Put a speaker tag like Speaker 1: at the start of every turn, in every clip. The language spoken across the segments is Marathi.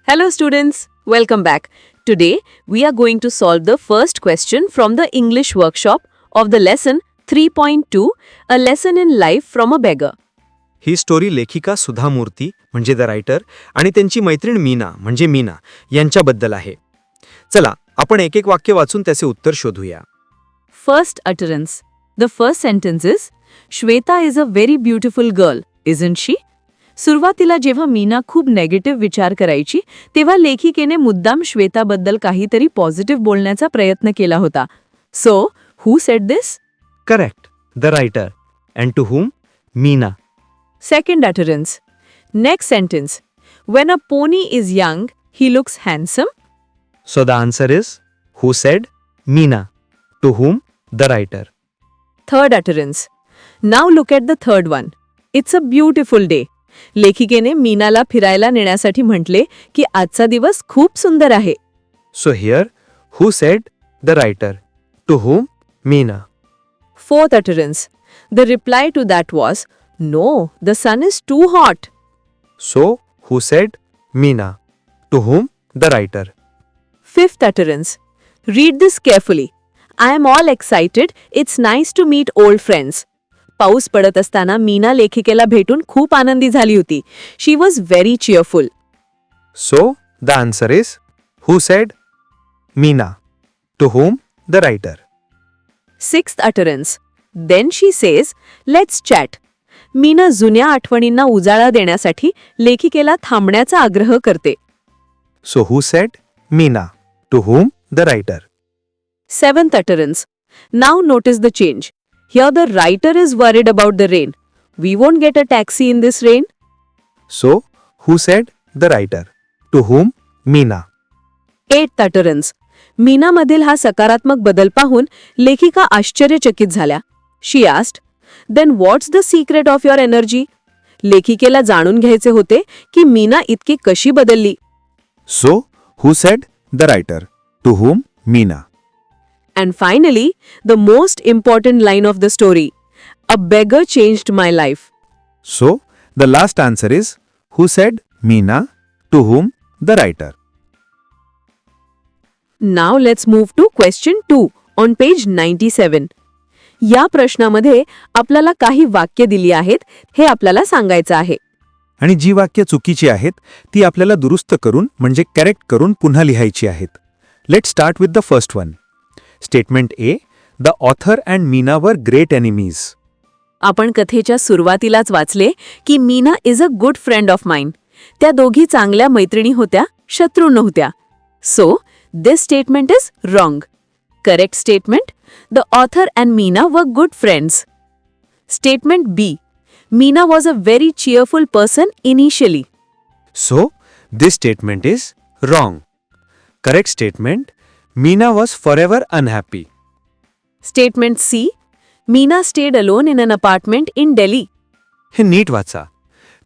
Speaker 1: Hello students, welcome back. Today we are going to solve the first question from the English workshop of the lesson 3.2, a lesson in life from a beggar.
Speaker 2: He story लेखिका सुधा मूर्ती म्हणजे द रायटर आणि त्यांची मैत्रीण मीना म्हणजे मीना यांच्याबद्दल आहे. चला आपण एक एक वाक्य वाचून त्याचे उत्तर शोधूया.
Speaker 1: First utterance. The first sentence is, Shweta is a very beautiful girl, isn't she? सुरुवातीला जेव्हा मीना खूप नेगेटिव्ह विचार करायची तेव्हा लेखिकेने मुद्दाम श्वेताबद्दल काहीतरी पॉझिटिव्ह बोलण्याचा प्रयत्न केला होता. So who said this?
Speaker 2: Correct, the writer. And to whom? Meena.
Speaker 1: Second utterance. Next sentence. When a pony is young, he looks handsome.
Speaker 2: So the answer is who said? Meena. To whom? The writer.
Speaker 1: Third utterance. Now look at the third one. It's a beautiful day. लेखिकेने मीनाला फिरायला नेण्यासाठी म्हटले की आजचा दिवस खूप सुंदर आहे.
Speaker 2: So here who said? The writer. To whom? Meena.
Speaker 1: Fourth utterance. The reply to that was, No, the sun is too hot.
Speaker 2: So who said? Meena. To whom? The writer.
Speaker 1: Fifth utterance. Read this carefully. I am all excited. It's nice to meet old friends. पाऊस पडत असताना मीना लेखिकेला भेटून खूप आनंदी झाली होती. She was very cheerful.
Speaker 2: So the answer is who said? Meena. To whom? The writer.
Speaker 1: Sixth utterance. Then she says, Let's chat. Meena जुन्या आठवणींना उजाळा देण्यासाठी लेखिकेला थांबण्याचा आग्रह करते.
Speaker 2: So who said? Meena. To whom? The writer.
Speaker 1: Seventh utterance. Now notice the change. Here the writer is worried about the rain. We won't get a taxi in this rain.
Speaker 2: So who said? The writer. To whom? Meena.
Speaker 1: Eighth utterance. मीनामधील हा सकारात्मक बदल पाहून लेखिका आश्चर्यचकित झाल्या. She asked, Then what's the secret of your energy? लेखिकेला जाणून घ्यायचे होते की मीना इतकी कशी बदलली.
Speaker 2: So who said? The writer. To whom? Meena.
Speaker 1: And finally, the most important line of the story. A beggar changed my life.
Speaker 2: So the last answer is who said? Meena. To whom? The writer.
Speaker 1: Now let's move to question 2 on page 97. या प्रश्नामध्ये आपल्याला काही वाक्य दिली आहेत हे आपल्याला सांगायचं आहे.
Speaker 2: आणि जी वाक्य चुकीची आहेत ती आपल्याला दुरुस्त करून म्हणजे करेक्ट करून पुन्हा लिहायची आहेत. Let start with the first one. Statement A, the author and Meena were great enemies.
Speaker 1: आपण कथेच्या सुरुवातीलाच वाचले की Meena is a good friend of mine. त्या दोघी चांगल्या मैत्रिणी होत्या, शत्रू नव्हत्या. So this statement is wrong. Correct statement, the author and Meena were good friends. Statement B, Meena was a very cheerful person initially.
Speaker 2: So this statement is wrong. Correct statement, Meena was forever unhappy.
Speaker 1: Statement C, Meena stayed alone in an apartment in Delhi.
Speaker 2: हे नीट वाचा.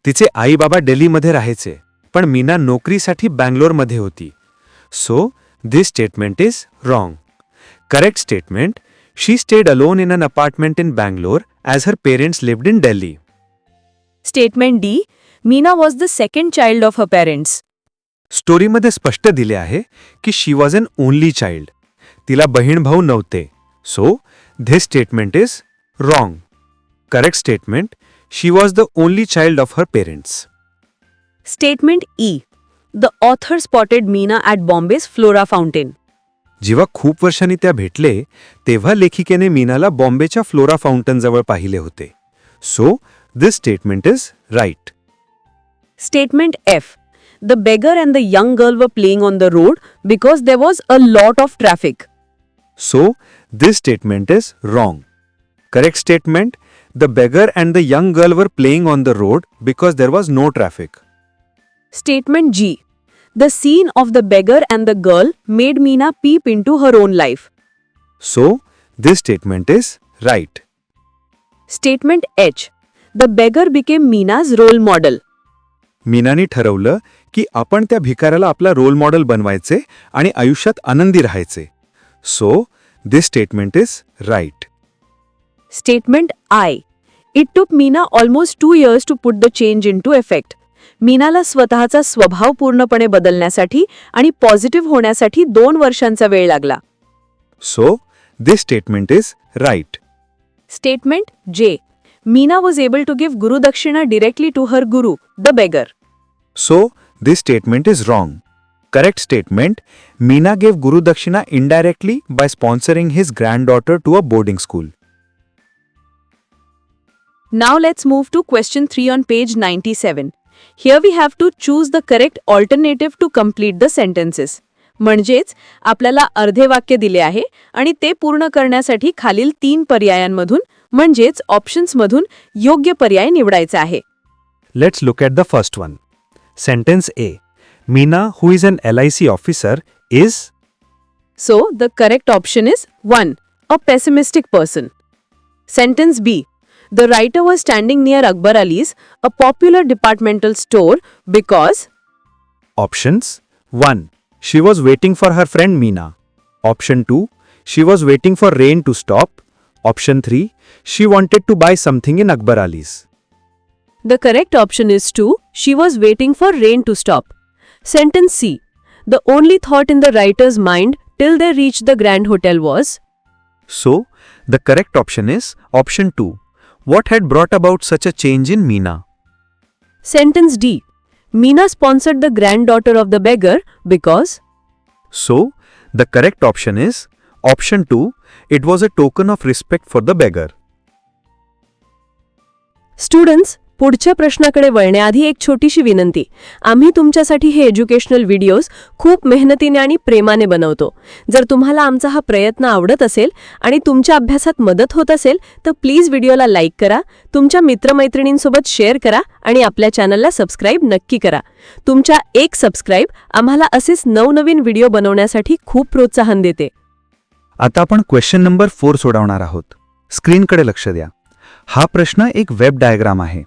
Speaker 2: तिचे आई बाबा दिल्लीमध्ये राहायचे पण मीना नोकरीसाठी बँगलोरमध्ये होती. So this statement is wrong. Correct statement, she stayed alone in an apartment in Bangalore as her parents lived in Delhi.
Speaker 1: Statement D, Meena was the second child of her parents.
Speaker 2: स्टोरीमध्ये स्पष्ट दिले आहे की she was an only child. तिला बहीण भाऊ नव्हते. So this statement is wrong. Correct statement, she was the only child of her parents.
Speaker 1: Statement E, the author spotted Meena at Bombay's Flora Fountain.
Speaker 2: जेव्हा खूप वर्षांनी त्या भेटले तेव्हा लेखिकेने मीनाला बॉम्बेच्या फ्लोरा फाउंटनजवळ पाहिले होते. So this statement is right.
Speaker 1: Statement F, the beggar and the young girl were playing on the road because there was a lot of traffic.
Speaker 2: So, this statement is wrong. Correct statement, the beggar and the young girl were playing on the road because there was no traffic.
Speaker 1: Statement G, the scene of the beggar and the girl made Meena peep into her own life.
Speaker 2: So, this statement is right.
Speaker 1: Statement H, the beggar became Meena's role model.
Speaker 2: मीनाने ठरवलं की आपण त्या भिकाऱ्याला आपला रोल मॉडेल बनवायचे आणि आयुष्यात आनंदी राहायचे. So this statement is right.
Speaker 1: Statement I, it took Meena almost 2 years to put the change into effect. मीनाला स्वतःचा स्वभाव पूर्णपणे बदलण्यासाठी आणि पॉझिटिव्ह होण्यासाठी 2 वर्षांचा वेळ लागला.
Speaker 2: So, this statement is right.
Speaker 1: Statement जे. Meena was able to give gurudakshina directly to her guru, the beggar.
Speaker 2: So, this statement is wrong. Correct statement, Meena gave Guru Dakshina indirectly by sponsoring his granddaughter to a boarding school.
Speaker 1: Now let's move to question 3 on page 97. Here we have to choose the correct alternative to complete the sentences. म्हणजेच आपल्याला अर्धे वाक्य दिले आहे आणि ते पूर्ण करण्यासाठी खालील 3 पर्यायांमधून म्हणजेच ऑप्शन्समधून योग्य पर्याय निवडायचा आहे.
Speaker 2: Let's look at the first one. Sentence A. Meena, who is an LIC officer, is...
Speaker 1: So, the correct option is 1. A pessimistic person. Sentence B. The writer was standing near Akbar Ali's, a popular departmental store, because...
Speaker 2: Options 1. She was waiting for her friend Meena. Option 2. She was waiting for rain to stop. Option 3. She wanted to buy something in Akbar Ali's.
Speaker 1: The correct option is 2. She was waiting for rain to stop. Sentence C. The only thought in the writer's mind till they reached the Grand Hotel was...
Speaker 2: So, the correct option is option 2. What had brought about such a change in Meena?
Speaker 1: Sentence D. Meena sponsored the granddaughter of the beggar because...
Speaker 2: So, the correct option is option 2. It was a token of respect for the beggar.
Speaker 1: Students, पुढच्या प्रश्नाकडे वळण्याआधी एक छोटीशी विनंती. आम्ही तुमच्यासाठी हे एज्युकेशनल व्हिडिओज खूप मेहनतीने आणि प्रेमाने बनवतो. जर तुम्हाला आमचा हा प्रयत्न आवडत असेल आणि तुमच्या अभ्यासात मदत होत असेल तर प्लीज व्हिडिओला लाईक करा, तुमच्या मित्रमैत्रिणींसोबत शेअर करा आणि आपल्या चॅनलला सबस्क्राईब नक्की करा. तुमच्या एक सबस्क्राईब आम्हाला असेच नवनवीन व्हिडिओ बनवण्यासाठी खूप प्रोत्साहन देते.
Speaker 2: आता आपण क्वेश्चन नंबर 4 सोडवणार आहोत. स्क्रीनकडे लक्ष द्या. हा प्रश्न एक वेब डायग्राम आहे.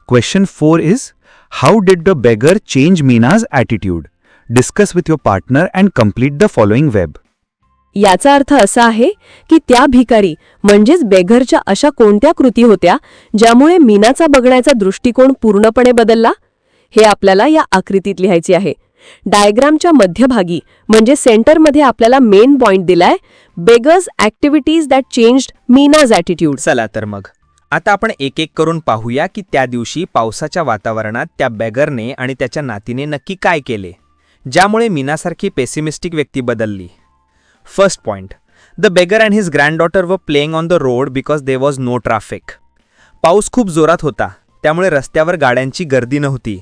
Speaker 2: Question 4 is, how did the beggar change Meena's attitude? Discuss with your partner and complete the following web.
Speaker 1: याचा अर्थ असा आहे की त्या भिकारी म्हणजेच बेघरच्या अशा कोणत्या कृती होत्या ज्यामुळे मीनाचा बघण्याचा दृष्टिकोन पूर्णपणे बदलला? हे आपल्याला या आकृतीत लिहायचे आहे. डायग्रामच्या मध्यभागी म्हणजे सेंटरमध्ये आपल्याला मेन पॉइंट दिलाय, beggar's activities that changed Meena's attitude.
Speaker 3: चला तर मग आता आपण एक एक करून पाहूया की त्या दिवशी पावसाच्या वातावरणात त्या बेगरने आणि त्याच्या नातीने नक्की काय केले ज्यामुळे मीनासारखी पेसिमिस्टिक व्यक्ती बदलली. First point, the beggar and his granddaughter were playing on the road because they was no traffic. पाऊस खूप जोरात होता त्यामुळे रस्त्यावर गाड्यांची गर्दी नव्हती.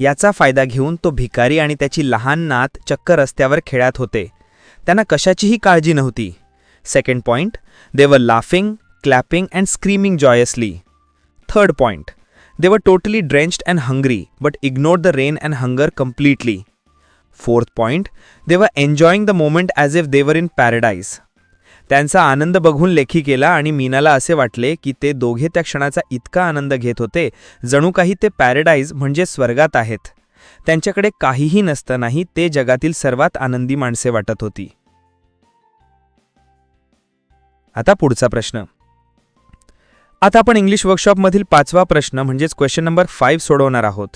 Speaker 3: याचा फायदा घेऊन तो भिकारी आणि त्याची लहान नात चक्क रस्त्यावर खेळत होते. त्यांना कशाचीही काळजी नव्हती. Second point, they were laughing, clapping and screaming joyously. Third point, they were totally drenched and hungry but ignored the rain and hunger completely. Fourth point, they were enjoying the moment as if they were in paradise. त्यांचा आनंद बघून लेखिकेला आणि मीनाला असे वाटले की ते दोघे त्या क्षणाचा इतका आनंद घेत होते जणू काही ते पॅराडाईज म्हणजे स्वर्गात आहेत. त्यांच्याकडे काहीही नसतानाही ते जगातील सर्वात आनंदी माणसे वाटत होती. आता पुढचा प्रश्न. आता आपण इंग्लिश वर्कशॉपमधील 5वा प्रश्न म्हणजेच क्वेश्चन नंबर 5 सोडवणार आहोत.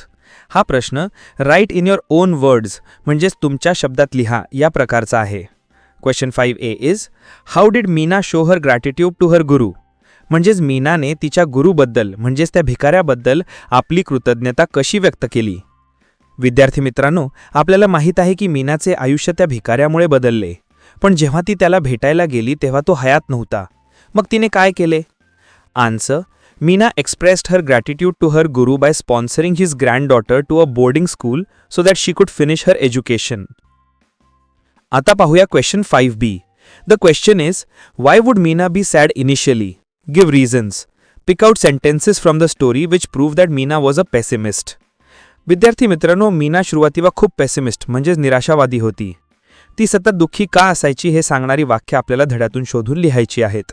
Speaker 3: हा प्रश्न write in your own words म्हणजेच तुमच्या शब्दात लिहा या प्रकारचा आहे. Question 5A is, how did Meena show her gratitude to her guru. म्हणजेच मीनाने तिच्या गुरुबद्दल म्हणजेच त्या भिकाऱ्याबद्दल आपली कृतज्ञता कशी व्यक्त केली. विद्यार्थी मित्रांनो, आपल्याला माहीत आहे की मीनाचे आयुष्य त्या भिकाऱ्यामुळे बदलले, पण जेव्हा ती त्याला भेटायला गेली तेव्हा तो हयात नव्हता. मग तिने काय केले? Answer, Meena expressed her gratitude to her guru by sponsoring his granddaughter to a boarding school so that she could finish her education. आता पाहूया question 5B. The question is, why would Meena be sad initially? Give reasons. Pick out sentences from the story which prove that Meena was a pessimist. विद्यार्थी मित्रांनो, मीना सुरुवातीला खूप पेसिमिस्ट म्हणजेच निराशावादी होती. ती सतत दुःखी का असायची हे सांगणारी वाक्य आपल्याला धड्यातून शोधून लिहायची आहेत.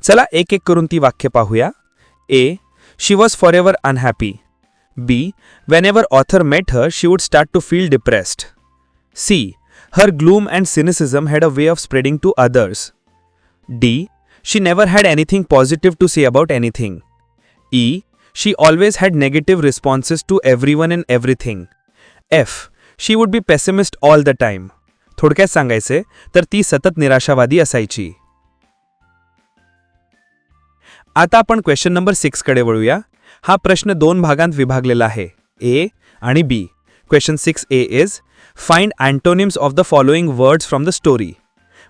Speaker 3: चला एक एक करून ती वाक्य पाहूया. A. She was forever unhappy. B. Whenever author met her, she would start to feel depressed. C. Her gloom and cynicism had a way of spreading to others. D. She never had anything positive to say about anything. E. She always had negative responses to everyone and everything. F. She would be pessimist all the time. थोडक्यात सांगायचे तर ती सतत निराशावादी असायची. आता आपण क्वेश्चन नंबर 6 कडे वळूया. हा प्रश्न 2 भागांत विभागलेला आहे, ए आणि B. Question 6A is find antonyms of the following words from the story.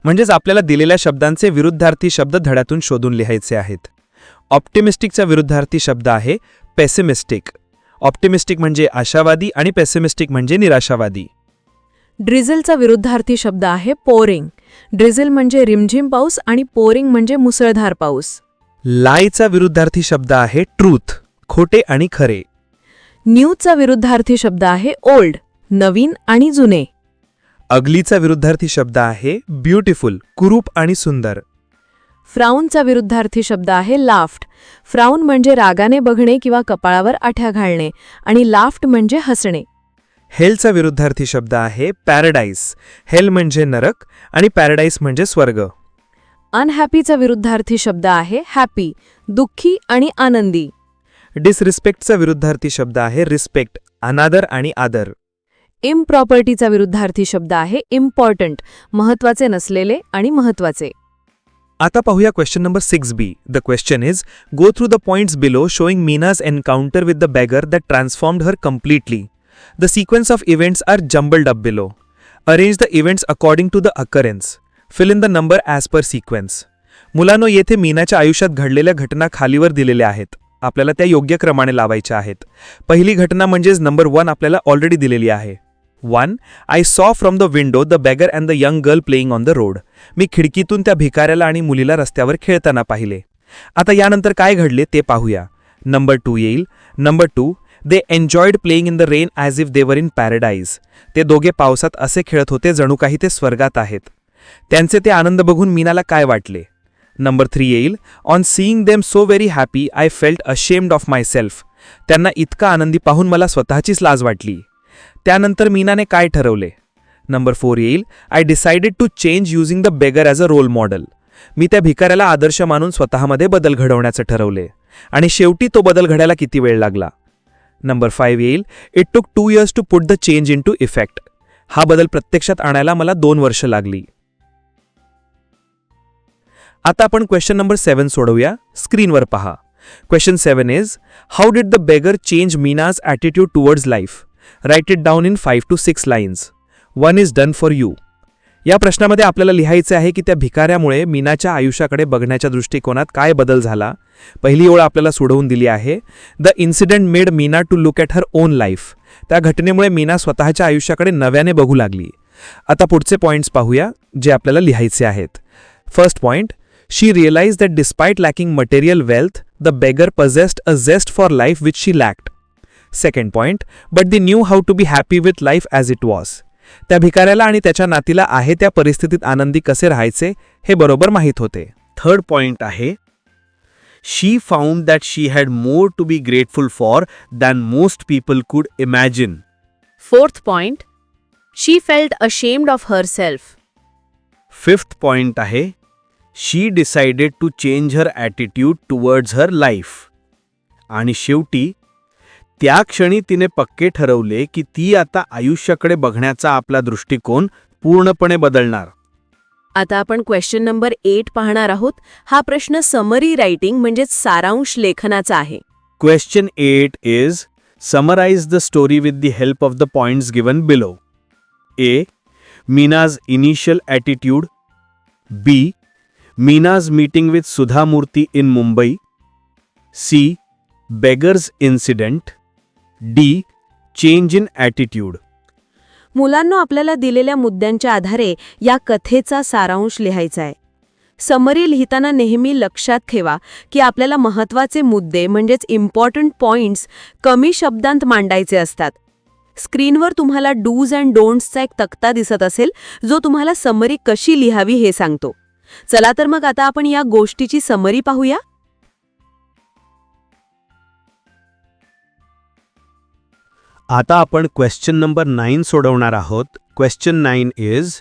Speaker 3: म्हणजेच आपल्याला दिलेल्या शब्दांचे विरुद्धार्थी शब्द धड्यातून शोधून लिहायचे आहेत. ऑप्टिमिस्टिकचा विरुद्धार्थी शब्द आहे पेसिमिस्टिक. ऑप्टिमिस्टिक म्हणजे आशावादी आणि पेसिमिस्टिक म्हणजे निराशावादी.
Speaker 1: ड्रिझलचा विरुद्धार्थी शब्द आहे पोरिंग. ड्रिझल म्हणजे रिमझिम पाऊस आणि पोरिंग म्हणजे मुसळधार पाऊस.
Speaker 3: लायचा विरुद्धार्थी शब्द आहे ट्रूथ, खोटे आणि खरे.
Speaker 1: न्यूचा विरुद्धार्थी शब्द आहे ओल्ड, नवीन आणि जुने.
Speaker 3: अगलीचा विरुद्धार्थी शब्द आहे ब्युटिफुल, कुरूप आणि सुंदर.
Speaker 1: फ्राऊनचा विरुद्धार्थी शब्द आहे लाफ्ट. फ्राऊन म्हणजे रागाने बघणे किंवा कपाळावर आठ्या घालणे आणि लाफ्ट म्हणजे हसणे.
Speaker 3: हेलचा विरुद्धार्थी शब्द आहे पॅराडाईस. हेल म्हणजे नरक आणि पॅराडाईस म्हणजे स्वर्ग.
Speaker 1: अनहॅपीचा विरुद्धार्थी शब्द आहे हॅपी, दुःखी आणि आनंदी.
Speaker 3: डिसरिस्पेक्टचा विरुद्धार्थी शब्द आहे रिस्पेक्ट, अनादर आणि आदर.
Speaker 1: इम्प्रॉपर्टीचा विरुद्धार्थी शब्द आहे इम्पॉर्टंट, महत्वाचे नसलेले आणि महत्वाचे.
Speaker 3: आता पाहूया question number 6B. The question is go through the points below showing Meena's encounter with the beggar that transformed her completely. The sequence of events are jumbled up below. Arrange the events according to the occurrence. Fill in the number as per sequence. मुलांनो, येथे मीनाच्या आयुष्यात घडलेल्या घटना खालीवर दिलेल्या आहेत. आपल्याला त्या योग्य क्रमाने लावायच्या आहेत. पहिली घटना म्हणजेच नंबर 1 आपल्याला ऑलरेडी दिलेली आहे. 1. I saw from the window the beggar and the young girl playing on the road. मी खिडकीतून त्या भिकाऱ्याला आणि मुलीला रस्त्यावर खेळताना पाहिले. आता यानंतर काय घडले ते पाहूया. नंबर 2 येईल. Number 2. They enjoyed playing in the rain as if they वर इन पॅराडाईज. ते दोघे पावसात असे खेळत होते जणू काही ते स्वर्गात आहेत. त्यांचे ते आनंद बघून मीनाला काय वाटले. नंबर 3 येईल. On seeing them so very happy I felt ashamed of my self. त्यांना इतका आनंदी पाहून मला स्वतःचीच लाज वाटली. त्यानंतर मीनाने काय ठरवले. नंबर 4 येईल. I decided to change using the beggar as a role model. मी त्या भिकाऱ्याला आदर्श मानून स्वतःमध्ये बदल घडवण्याचं ठरवले. आणि शेवटी तो बदल घडायला किती वेळ लागला. नंबर 5 येईल. It took 2 years to put the change into effect. हा बदल प्रत्यक्षात आणायला मला 2 वर्ष लागली. आता आपण क्वेश्चन नंबर 7 सोडवूया. स्क्रीनवर पहा. Question 7 is how did the beggar change Meena's attitude towards life. Write it down in 5 to 6 lines. 1 is done for you. या प्रश्नामध्ये आपल्याला लिहायचे आहे की त्या भिकाऱ्यामुळे मीनाच्या आयुष्याकडे बघण्याच्या दृष्टिकोनात काय बदल झाला. पहिली ओळ आपल्याला सोडवून दिली आहे. The incident made Meena to look at her own life. त्या घटनेमुळे मीना स्वतःच्या आयुष्याकडे नव्याने बघू लागली. आता पुढचे पॉइंट्स पाहूया जे आपल्याला लिहायचे आहेत. First point. She realized that despite lacking material wealth, the beggar possessed a zest for life which she lacked. Second point, but they knew how to be happy with life as it was. त्या भिकाऱ्याला आणि त्याच्या नातीला आहे त्या परिस्थितीत आनंदी कसे राहायचे हे बरोबर माहीत होते.
Speaker 4: थर्ड पॉइंट आहे she found that she had more to be grateful for than most people could imagine.
Speaker 1: Fourth point. She felt ashamed of herself.
Speaker 4: Fifth point आहे she decided to change her attitude towards her life. आणि शेवटी त्या क्षणी तिने पक्के ठरवले की ती आता आयुष्याकडे बघण्याचा आपला दृष्टिकोन पूर्णपणे बदलणार.
Speaker 1: आता आपण क्वेश्चन नंबर 8 पाहणार आहोत. हा प्रश्न समरी रायटिंग म्हणजेच सारांश लेखनाचा आहे.
Speaker 4: Question 8 is summarize the story with the help of the points given below. A. Mina's initial attitude. B. Mina's meeting with Sudha Murthy in Mumbai. C. Beggar's incident. D. Change in attitude.
Speaker 1: मुलांना आपल्याला दिलेल्या मुद्द्यांच्या आधारे या कथेचा सारांश लिहायचा आहे. समरी लिहिताना नेहमी लक्षात ठेवा की आपल्याला महत्त्वाचे मुद्दे म्हणजेच इम्पॉर्टंट पॉइंट्स कमी शब्दांत मांडायचे असतात. स्क्रीनवर तुम्हाला डूज अँड डोंट्सचा एक तक्ता दिसत असेल जो तुम्हाला समरी कशी लिहावी हे सांगतो. चला तर मग आता आपण या गोष्टीची समरी पाहूया.
Speaker 4: आता आपण क्वेश्चन नंबर 9 सोडवणार आहोत. Question 9 is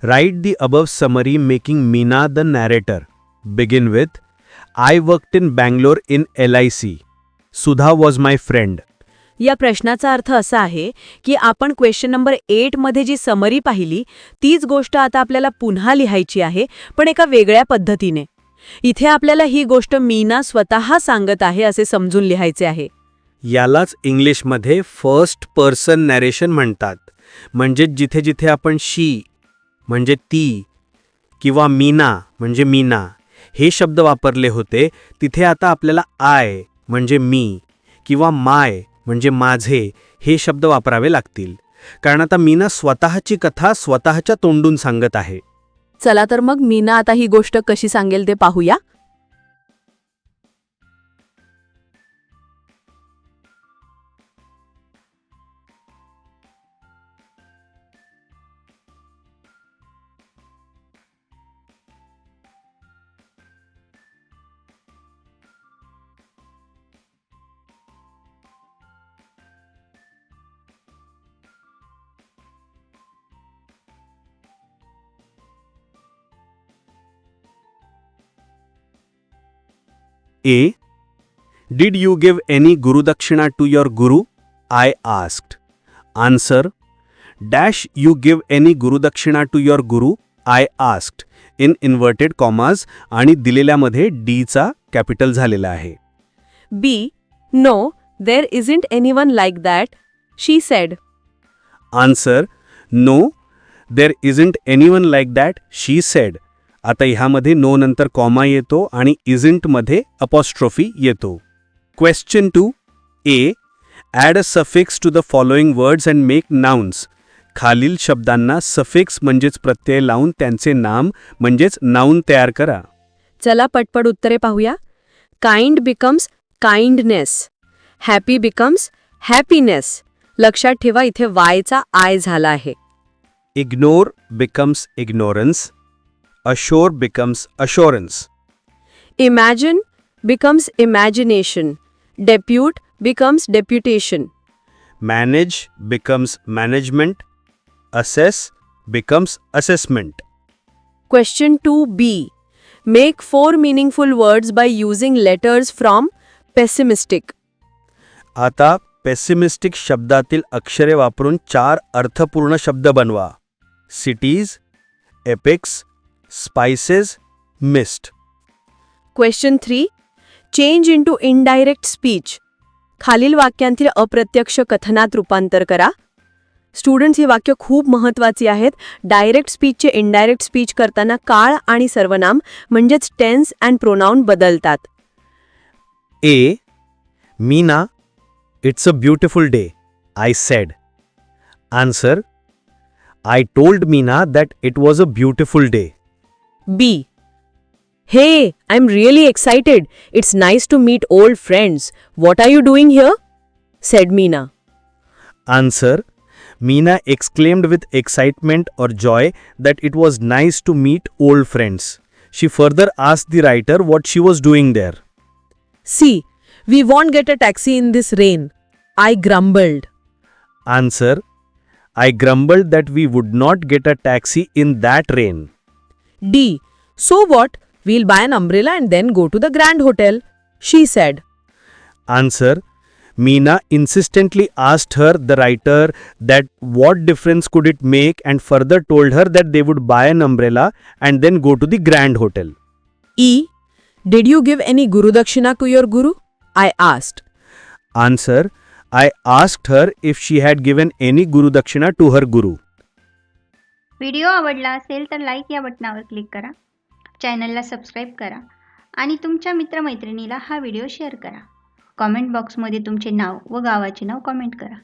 Speaker 4: write the above summary making Meena the narrator. Begin with I worked in Bangalore in LIC. Sudha was my friend.
Speaker 1: या प्रश्नाचा अर्थ असा आहे की आपण क्वेश्चन नंबर 8 मध्ये जी समरी पाहिली तीच गोष्ट आता आपल्याला पुन्हा लिहायची आहे, पण एका वेगळ्या पद्धतीने. इथे आपल्याला ही गोष्ट मीना स्वतः सांगत आहे असे समजून लिहायचे आहे.
Speaker 4: यालाच इंग्लिशमध्ये फर्स्ट पर्सन नॅरेशन म्हणतात. म्हणजे जिथे जिथे आपण शी म्हणजे ती किंवा मीना म्हणजे मीना हे शब्द वापरले होते, तिथे आता आपल्याला आय म्हणजे मी किंवा माय म्हणजे माझे हे शब्द वापरावे लागतील. कारण आता मीना स्वतःची कथा स्वतःच्या तोंडून सांगत आहे.
Speaker 1: चला तर मग मीना आता ही गोष्ट कशी सांगेल ते पाहूया.
Speaker 4: A. Did you give any Guru Dakshina to your Guru? I asked. Answer. Dash you give any Guru Dakshina to your Guru? I asked. In inverted commas आणि दिलेल्यामध्ये D चा कॅपिटल झालेला आहे.
Speaker 1: B. No, there isn't anyone like that, she said.
Speaker 4: Answer. No, there isn't anyone like that, she said. आता ह्यामध्ये नो नंतर कॉमा येतो आणि इजंट मध्ये अपॉस्ट्रोफी येतो. Question 2. A. Add a suffix to the following words and make nouns. खालील शब्दांना सफिक्स म्हणजेच प्रत्यय लावून त्यांचे नाम म्हणजेच नाउन तयार करा.
Speaker 1: चला पटपट उत्तरे पाहूया. Kind becomes kindness. Happy becomes happiness. लक्षात ठेवा इथे वायचा आय झाला आहे.
Speaker 4: Ignore becomes ignorance. Assure becomes assurance.
Speaker 1: Imagine becomes imagination. Depute becomes deputation.
Speaker 4: Manage becomes management. Assess becomes assessment.
Speaker 1: Question 2b. Make 4 meaningful words by using letters from pessimistic.
Speaker 4: आता पेसिमिस्टिक शब्दातील अक्षरे वापरून 4 अर्थपूर्ण शब्द बनवा. Cities, epics, spices, mist.
Speaker 1: Question 3. Change into indirect speech. खालील वाक्यांतील अप्रत्यक्ष कथनात रूपांतर करा. स्टुडंट्स ही वाक्य खूप महत्त्वाची आहेत. डायरेक्ट स्पीचचे इनडायरेक्ट स्पीच करताना काळ आणि सर्वनाम म्हणजेच टेन्स अँड प्रोनाउन बदलतात.
Speaker 4: A. Meena, it's a beautiful day, I said. Answer. I told Meena that it was a beautiful day.
Speaker 1: B. Hey, I'm really excited. It's nice to meet old friends. What are you doing here? Said Meena.
Speaker 4: Answer. Meena exclaimed with excitement or joy that it was nice to meet old friends. She further asked the writer what she was doing there.
Speaker 1: C. We won't get a taxi in this rain. I grumbled.
Speaker 4: Answer. I grumbled that we would not get a taxi in that rain.
Speaker 1: D. So what? We'll buy an umbrella and then go to the Grand Hotel, she said.
Speaker 4: Answer. Meena insistently asked her, the writer, that what difference could it make and further told her that they would buy an umbrella and then go to the Grand Hotel.
Speaker 1: E. Did you give any Guru Dakshina to your Guru? I asked.
Speaker 4: Answer. I asked her if she had given any Guru Dakshina to her Guru.
Speaker 5: Video आवडला असेल तर लाईक या बटनावर क्लिक करा, चॅनलला सबस्क्राईब करा आणि तुमच्या मित्रमैत्रिणीला हा व्हिडिओ शेअर करा. कॉमेंट बॉक्समध्ये तुमचे नाव व गावाचे नाव कॉमेंट करा.